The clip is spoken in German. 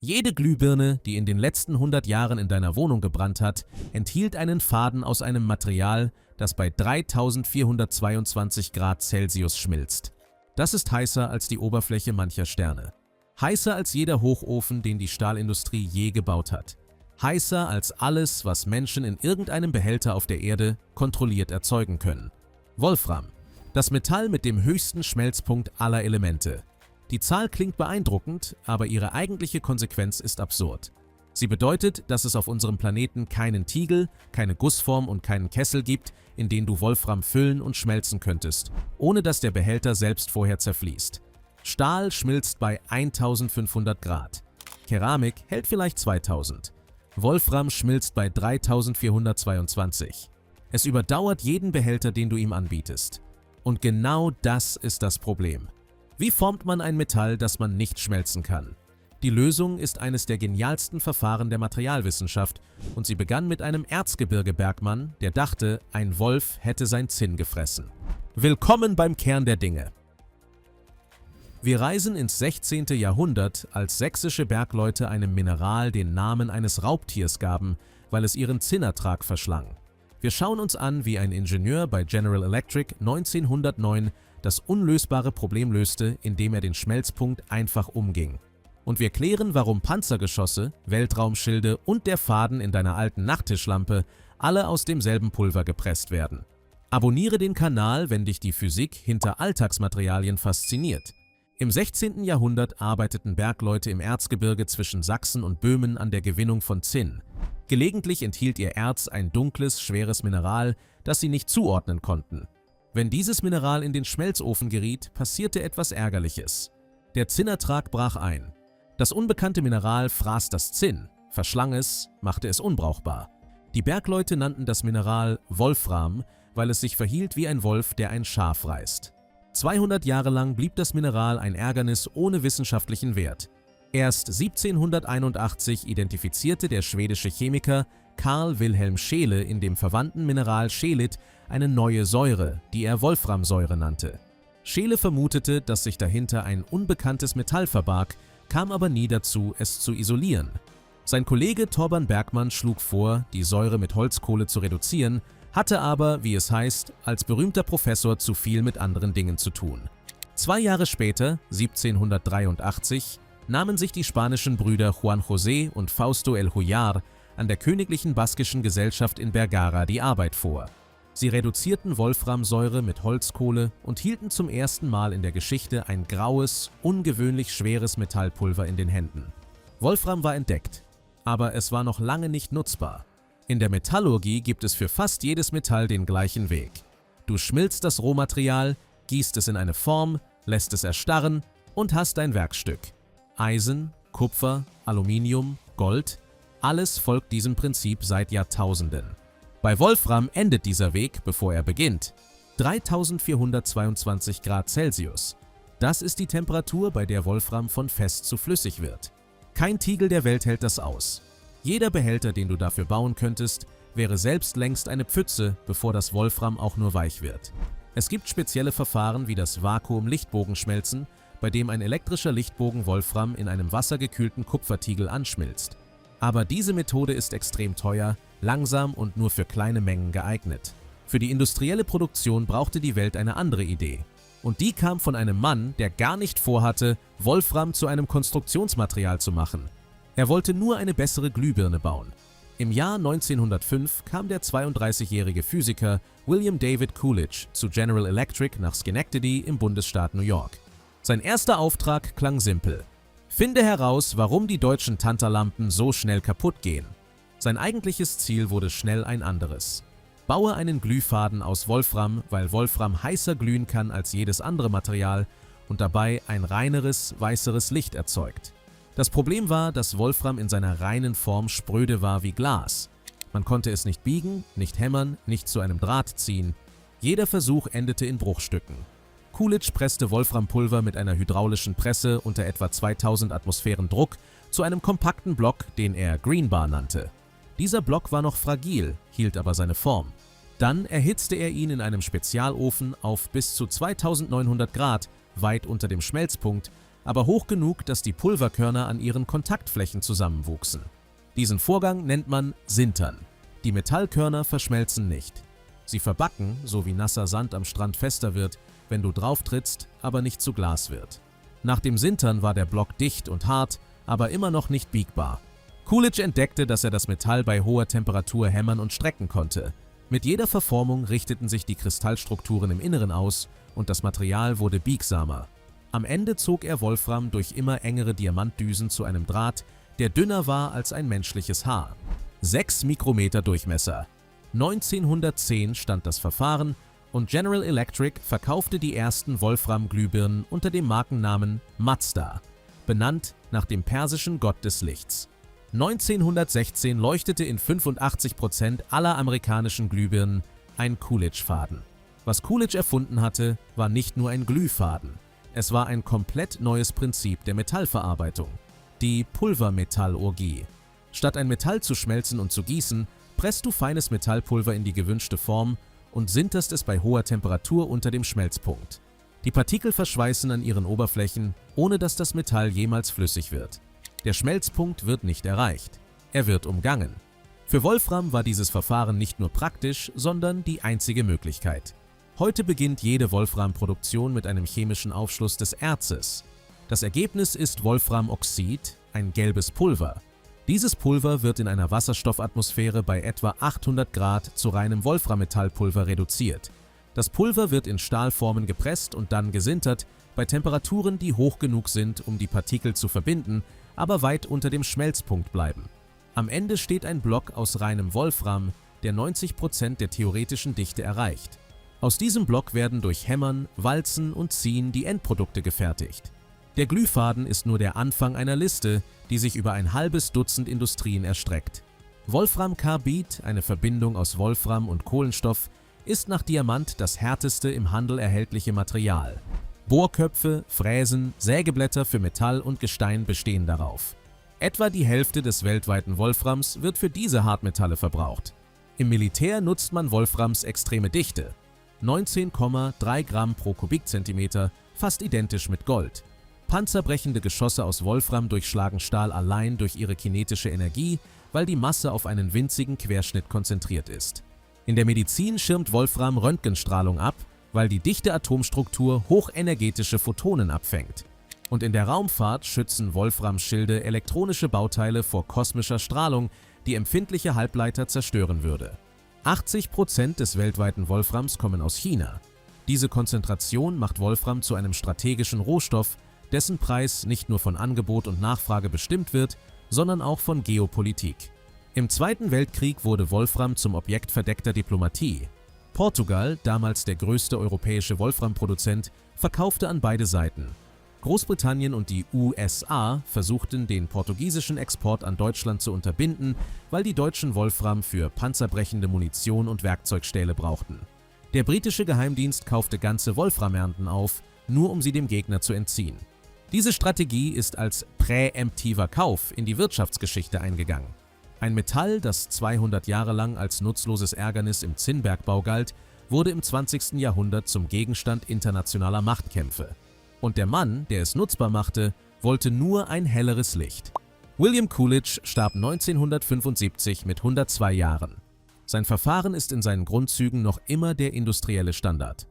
Jede Glühbirne, die in den letzten 100 Jahren in deiner Wohnung gebrannt hat, enthielt einen Faden aus einem Material, das bei 3422 Grad Celsius schmilzt. Das ist heißer als die Oberfläche mancher Sterne. Heißer als jeder Hochofen, den die Stahlindustrie je gebaut hat. Heißer als alles, was Menschen in irgendeinem Behälter auf der Erde kontrolliert erzeugen können. Wolfram, das Metall mit dem höchsten Schmelzpunkt aller Elemente. Die Zahl klingt beeindruckend, aber ihre eigentliche Konsequenz ist absurd. Sie bedeutet, dass es auf unserem Planeten keinen Tiegel, keine Gussform und keinen Kessel gibt, in den du Wolfram füllen und schmelzen könntest, ohne dass der Behälter selbst vorher zerfließt. Stahl schmilzt bei 1500 Grad. Keramik hält vielleicht 2000. Wolfram schmilzt bei 3422. Es überdauert jeden Behälter, den du ihm anbietest. Und genau das ist das Problem. Wie formt man ein Metall, das man nicht schmelzen kann? Die Lösung ist eines der genialsten Verfahren der Materialwissenschaft und sie begann mit einem Erzgebirge-Bergmann, der dachte, ein Wolf hätte sein Zinn gefressen. Willkommen beim Kern der Dinge. Wir reisen ins 16. Jahrhundert, als sächsische Bergleute einem Mineral den Namen eines Raubtiers gaben, weil es ihren Zinnertrag verschlang. Wir schauen uns an, wie ein Ingenieur bei General Electric 1909 das unlösbare Problem löste, indem er den Schmelzpunkt einfach umging. Und wir klären, warum Panzergeschosse, Weltraumschilde und der Faden in deiner alten Nachttischlampe alle aus demselben Pulver gepresst werden. Abonniere den Kanal, wenn dich die Physik hinter Alltagsmaterialien fasziniert. Im 16. Jahrhundert arbeiteten Bergleute im Erzgebirge zwischen Sachsen und Böhmen an der Gewinnung von Zinn. Gelegentlich enthielt ihr Erz ein dunkles, schweres Mineral, das sie nicht zuordnen konnten. Wenn dieses Mineral in den Schmelzofen geriet, passierte etwas Ärgerliches. Der Zinnertrag brach ein. Das unbekannte Mineral fraß das Zinn, verschlang es, machte es unbrauchbar. Die Bergleute nannten das Mineral Wolfram, weil es sich verhielt wie ein Wolf, der ein Schaf reißt. 200 Jahre lang blieb das Mineral ein Ärgernis ohne wissenschaftlichen Wert. Erst 1781 identifizierte der schwedische Chemiker Carl Wilhelm Scheele in dem verwandten Mineral Scheelit eine neue Säure, die er Wolframsäure nannte. Scheele vermutete, dass sich dahinter ein unbekanntes Metall verbarg, kam aber nie dazu, es zu isolieren. Sein Kollege Thorban Bergmann schlug vor, die Säure mit Holzkohle zu reduzieren, hatte aber, wie es heißt, als berühmter Professor zu viel mit anderen Dingen zu tun. 2 Jahre später, 1783, nahmen sich die spanischen Brüder Juan José und Fausto El Huillar an der Königlichen Baskischen Gesellschaft in Bergara die Arbeit vor. Sie reduzierten Wolframsäure mit Holzkohle und hielten zum ersten Mal in der Geschichte ein graues, ungewöhnlich schweres Metallpulver in den Händen. Wolfram war entdeckt, aber es war noch lange nicht nutzbar. In der Metallurgie gibt es für fast jedes Metall den gleichen Weg. Du schmilzt das Rohmaterial, gießt es in eine Form, lässt es erstarren und hast dein Werkstück. Eisen, Kupfer, Aluminium, Gold, alles folgt diesem Prinzip seit Jahrtausenden. Bei Wolfram endet dieser Weg, bevor er beginnt. 3422 Grad Celsius. Das ist die Temperatur, bei der Wolfram von fest zu flüssig wird. Kein Tiegel der Welt hält das aus. Jeder Behälter, den du dafür bauen könntest, wäre selbst längst eine Pfütze, bevor das Wolfram auch nur weich wird. Es gibt spezielle Verfahren wie das Vakuum-Lichtbogenschmelzen, bei dem ein elektrischer Lichtbogen Wolfram in einem wassergekühlten Kupfertiegel anschmilzt. Aber diese Methode ist extrem teuer, langsam und nur für kleine Mengen geeignet. Für die industrielle Produktion brauchte die Welt eine andere Idee. Und die kam von einem Mann, der gar nicht vorhatte, Wolfram zu einem Konstruktionsmaterial zu machen. Er wollte nur eine bessere Glühbirne bauen. Im Jahr 1905 kam der 32-jährige Physiker William David Coolidge zu General Electric nach Schenectady im Bundesstaat New York. Sein erster Auftrag klang simpel: Finde heraus, warum die deutschen Tantalampen so schnell kaputt gehen. Sein eigentliches Ziel wurde schnell ein anderes. Baue einen Glühfaden aus Wolfram, weil Wolfram heißer glühen kann als jedes andere Material und dabei ein reineres, weißeres Licht erzeugt. Das Problem war, dass Wolfram in seiner reinen Form spröde war wie Glas. Man konnte es nicht biegen, nicht hämmern, nicht zu einem Draht ziehen. Jeder Versuch endete in Bruchstücken. Coolidge presste Wolframpulver mit einer hydraulischen Presse unter etwa 2000 Atmosphären Druck zu einem kompakten Block, den er Greenbar nannte. Dieser Block war noch fragil, hielt aber seine Form. Dann erhitzte er ihn in einem Spezialofen auf bis zu 2900 Grad, weit unter dem Schmelzpunkt, aber hoch genug, dass die Pulverkörner an ihren Kontaktflächen zusammenwuchsen. Diesen Vorgang nennt man Sintern. Die Metallkörner verschmelzen nicht. Sie verbacken, so wie nasser Sand am Strand fester wird, wenn du drauf trittst, aber nicht zu Glas wird. Nach dem Sintern war der Block dicht und hart, aber immer noch nicht biegbar. Coolidge entdeckte, dass er das Metall bei hoher Temperatur hämmern und strecken konnte. Mit jeder Verformung richteten sich die Kristallstrukturen im Inneren aus und das Material wurde biegsamer. Am Ende zog er Wolfram durch immer engere Diamantdüsen zu einem Draht, der dünner war als ein menschliches Haar. 6 Mikrometer Durchmesser. 1910 stand das Verfahren und General Electric verkaufte die ersten Wolfram-Glühbirnen unter dem Markennamen Mazda, benannt nach dem persischen Gott des Lichts. 1916 leuchtete in 85% aller amerikanischen Glühbirnen ein Coolidge-Faden. Was Coolidge erfunden hatte, war nicht nur ein Glühfaden. Es war ein komplett neues Prinzip der Metallverarbeitung, die Pulvermetallurgie. Statt ein Metall zu schmelzen und zu gießen, presst du feines Metallpulver in die gewünschte Form und sinterst es bei hoher Temperatur unter dem Schmelzpunkt. Die Partikel verschweißen an ihren Oberflächen, ohne dass das Metall jemals flüssig wird. Der Schmelzpunkt wird nicht erreicht. Er wird umgangen. Für Wolfram war dieses Verfahren nicht nur praktisch, sondern die einzige Möglichkeit. Heute beginnt jede Wolframproduktion mit einem chemischen Aufschluss des Erzes. Das Ergebnis ist Wolframoxid, ein gelbes Pulver. Dieses Pulver wird in einer Wasserstoffatmosphäre bei etwa 800 Grad zu reinem Wolframmetallpulver reduziert. Das Pulver wird in Stahlformen gepresst und dann gesintert, bei Temperaturen, die hoch genug sind, um die Partikel zu verbinden, aber weit unter dem Schmelzpunkt bleiben. Am Ende steht ein Block aus reinem Wolfram, der 90% der theoretischen Dichte erreicht. Aus diesem Block werden durch Hämmern, Walzen und Ziehen die Endprodukte gefertigt. Der Glühfaden ist nur der Anfang einer Liste, die sich über ein halbes Dutzend Industrien erstreckt. Wolframkarbid, eine Verbindung aus Wolfram und Kohlenstoff, ist nach Diamant das härteste im Handel erhältliche Material. Bohrköpfe, Fräsen, Sägeblätter für Metall und Gestein bestehen darauf. Etwa die Hälfte des weltweiten Wolframs wird für diese Hartmetalle verbraucht. Im Militär nutzt man Wolframs extreme Dichte, 19,3 Gramm pro Kubikzentimeter, fast identisch mit Gold. Panzerbrechende Geschosse aus Wolfram durchschlagen Stahl allein durch ihre kinetische Energie, weil die Masse auf einen winzigen Querschnitt konzentriert ist. In der Medizin schirmt Wolfram Röntgenstrahlung ab, weil die dichte Atomstruktur hochenergetische Photonen abfängt. Und in der Raumfahrt schützen Wolframschilde elektronische Bauteile vor kosmischer Strahlung, die empfindliche Halbleiter zerstören würde. 80% des weltweiten Wolframs kommen aus China. Diese Konzentration macht Wolfram zu einem strategischen Rohstoff, dessen Preis nicht nur von Angebot und Nachfrage bestimmt wird, sondern auch von Geopolitik. Im Zweiten Weltkrieg wurde Wolfram zum Objekt verdeckter Diplomatie. Portugal, damals der größte europäische Wolframproduzent, verkaufte an beide Seiten. Großbritannien und die USA versuchten, den portugiesischen Export an Deutschland zu unterbinden, weil die Deutschen Wolfram für panzerbrechende Munition und Werkzeugstähle brauchten. Der britische Geheimdienst kaufte ganze Wolframernten auf, nur um sie dem Gegner zu entziehen. Diese Strategie ist als präemptiver Kauf in die Wirtschaftsgeschichte eingegangen. Ein Metall, das 200 Jahre lang als nutzloses Ärgernis im Zinnbergbau galt, wurde im 20. Jahrhundert zum Gegenstand internationaler Machtkämpfe. Und der Mann, der es nutzbar machte, wollte nur ein helleres Licht. William Coolidge starb 1975 mit 102 Jahren. Sein Verfahren ist in seinen Grundzügen noch immer der industrielle Standard.